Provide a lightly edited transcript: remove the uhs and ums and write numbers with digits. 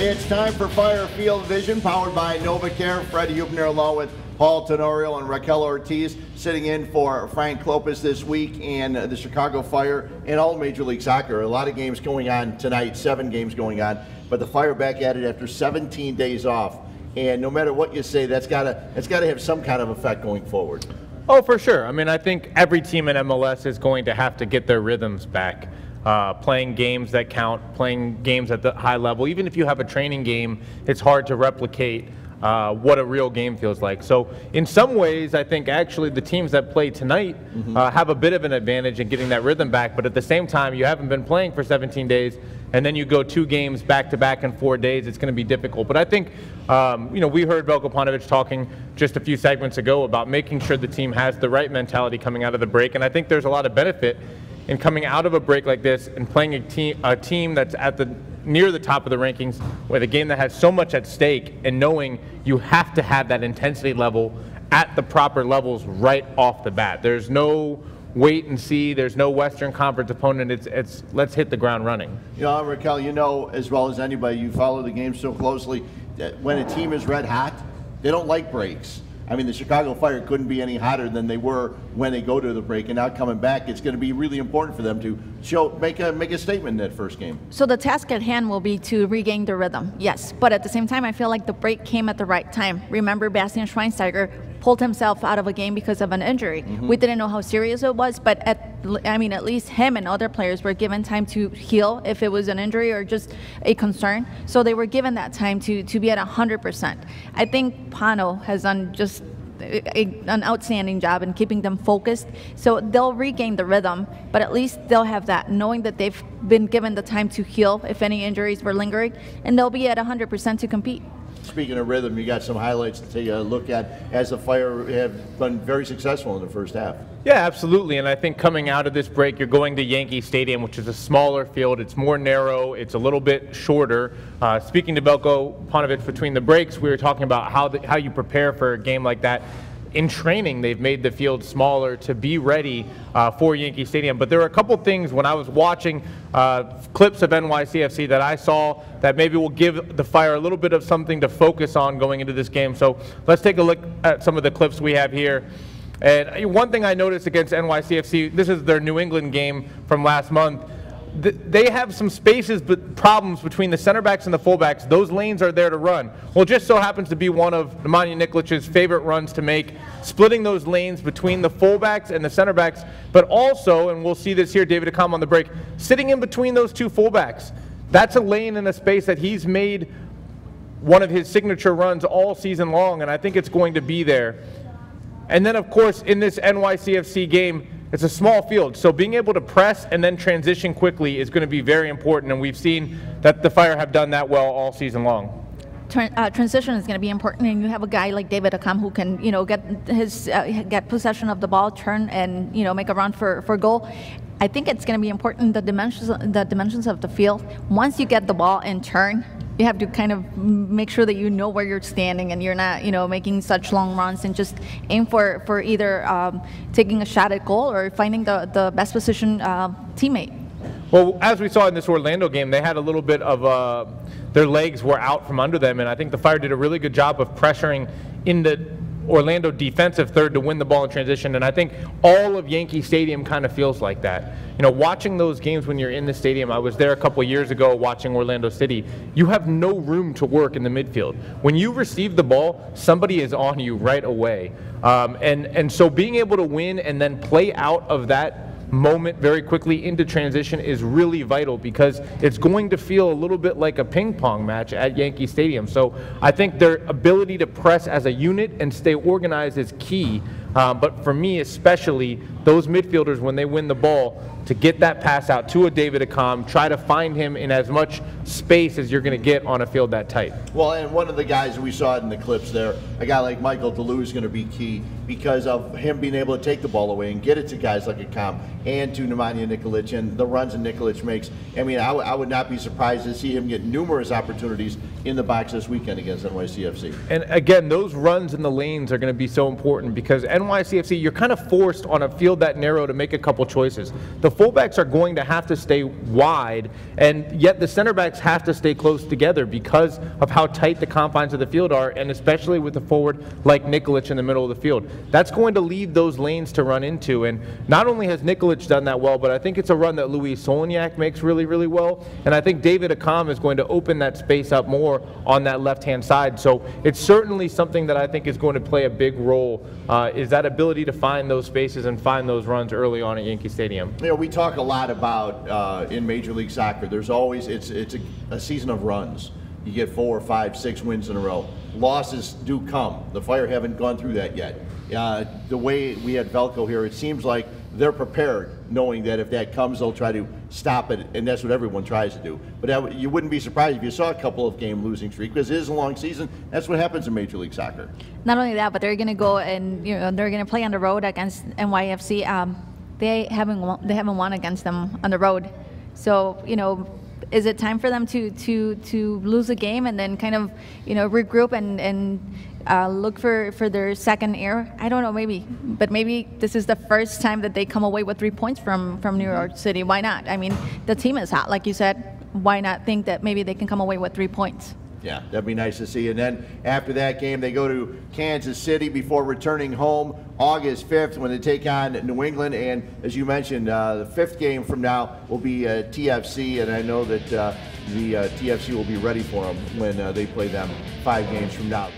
It's time for Fire Field Vision, powered by NovaCare. Fred Hubner along with Paul Tenorio and Raquel Ortiz sitting in for Frank Klopas this week and the Chicago Fire and all Major League Soccer. A lot of games going on tonight, 7 games going on, but the Fire back at it after 17 days off. And no matter what you say, that's gotta have some kind of effect going forward. Oh, for sure. I mean, I think every team in MLS is going to have to get their rhythms back. Playing games that count, playing games at the high level. Even if you have a training game, it's hard to replicate what a real game feels like. So in some ways, I think actually the teams that play tonight have a bit of an advantage in getting that rhythm back. But at the same time, you haven't been playing for 17 days, and then you go 2 games back-to-back in 4 days. It's going to be difficult. But I think, you know, we heard Veljko Paunovic talking just a few segments ago about making sure the team has the right mentality coming out of the break. And I think there's a lot of benefit in coming out of a break like this and playing a team that's at near the top of the rankings with a game that has so much at stake, and knowing you have to have that intensity level at the proper levels right off the bat. There's no wait and see. There's no Western Conference opponent. It's let's hit the ground running. You know, Raquel, you know as well as anybody, you follow the game so closely, that when a team is red hot, they don't like breaks. I mean, the Chicago Fire couldn't be any hotter than they were when they go to the break, and now coming back, it's going to be really important for them to make a statement in that first game. So the task at hand will be to regain the rhythm, yes. But at the same time, I feel like the break came at the right time. Remember, Bastian Schweinsteiger pulled himself out of a game because of an injury. We didn't know how serious it was, but at least him and other players were given time to heal if it was an injury or just a concern. So they were given that time to be at 100%. I think Pano has done just an outstanding job in keeping them focused. So they'll regain the rhythm, but at least they'll have that, knowing that they've been given the time to heal if any injuries were lingering, and they'll be at 100% to compete. Speaking of rhythm, you got some highlights to take a look at as the Fire have been very successful in the first half. Yeah, absolutely. And I think coming out of this break, you're going to Yankee Stadium, which is a smaller field. It's more narrow. It's a little bit shorter. Speaking to Veljko Paunovic between the breaks, we were talking about how you prepare for a game like that. In training, they've made the field smaller to be ready for Yankee Stadium. But there are a couple things when I was watching clips of NYCFC that I saw that maybe will give the Fire a little bit of something to focus on going into this game. So let's take a look at some of the clips we have here. And one thing I noticed against NYCFC, this is their New England game from last month, they have some spaces but problems between the center backs and the fullbacks. Those lanes are there to run. Well, it just so happens to be one of Nemanja Nikolić's favorite runs to make, splitting those lanes between the fullbacks and the center backs, but also, and we'll see this here, David Accam on the break, sitting in between those 2 fullbacks. That's a lane and a space that he's made one of his signature runs all season long, and I think it's going to be there. And then, of course, in this NYCFC game, it's a small field, so being able to press and then transition quickly is going to be very important, and we've seen that the Fire have done that well all season long. Transition is going to be important, and you have a guy like David Accam who can, you know, get possession of the ball, turn, and make a run for goal. I think it's going to be important the dimensions of the field. Once you get the ball and turn, you have to kind of make sure that you know where you're standing and you're not, making such long runs, and just aim for either taking a shot at goal or finding the best position teammate. Well, as we saw in this Orlando game, they had a little bit of their legs were out from under them, and I think the Fire did a really good job of pressuring in the Orlando defensive third to win the ball in transition, and I think all of Yankee Stadium kind of feels like that. Watching those games when you're in the stadium, I was there a couple years ago watching Orlando City, you have no room to work in the midfield. When you receive the ball, somebody is on you right away. And so being able to win and then play out of that moment very quickly into transition is really vital, because it's going to feel a little bit like a ping pong match at Yankee Stadium. So I think their ability to press as a unit and stay organized is key. But for me especially, those midfielders, when they win the ball, to get that pass out to a David Accam, try to find him in as much space as you're going to get on a field that tight. Well, and one of the guys we saw in the clips there, a guy like Michael Deleu is going to be key. because of him being able to take the ball away and get it to guys like Akam and to Nemanja Nikolic and the runs that Nikolic makes. I mean, I would not be surprised to see him get numerous opportunities in the box this weekend against NYCFC. And again, those runs in the lanes are going to be so important because NYCFC, you're kind of forced on a field that narrow to make a couple choices. The fullbacks are going to have to stay wide, and yet the center backs have to stay close together because of how tight the confines of the field are, and especially with the forward like Nikolic in the middle of the field. That's going to leave those lanes to run into, and not only has Nikolic done that well, but I think it's a run that Louis Solniak makes really, really well, and I think David Akam is going to open that space up more on that left-hand side. So it's certainly something that I think is going to play a big role, is that ability to find those spaces and find those runs early on at Yankee Stadium. You know, we talk a lot about in Major League Soccer, there's always, it's a season of runs. You get 4, 5, 6 wins in a row. Losses do come. The Fire haven't gone through that yet. The way we had Velko here, it seems like they're prepared, knowing that if that comes, they'll try to stop it, and that's what everyone tries to do. But you wouldn't be surprised if you saw a couple of game losing streak, because it is a long season. That's what happens in Major League Soccer. Not only that, but they're going to go and they're going to play on the road against NYFC. They haven't won against them on the road, so is it time for them to lose a game and then kind of regroup and look for their second air? I don't know, but maybe this is the first time that they come away with 3 points from New York City. Why not? I mean, the team is hot, like you said. Why not think that maybe they can come away with 3 points? Yeah, that'd be nice to see. And then after that game, they go to Kansas City before returning home August 5th when they take on New England. And as you mentioned, the 5th game from now will be TFC, and I know that the TFC will be ready for them when they play them 5 games from now.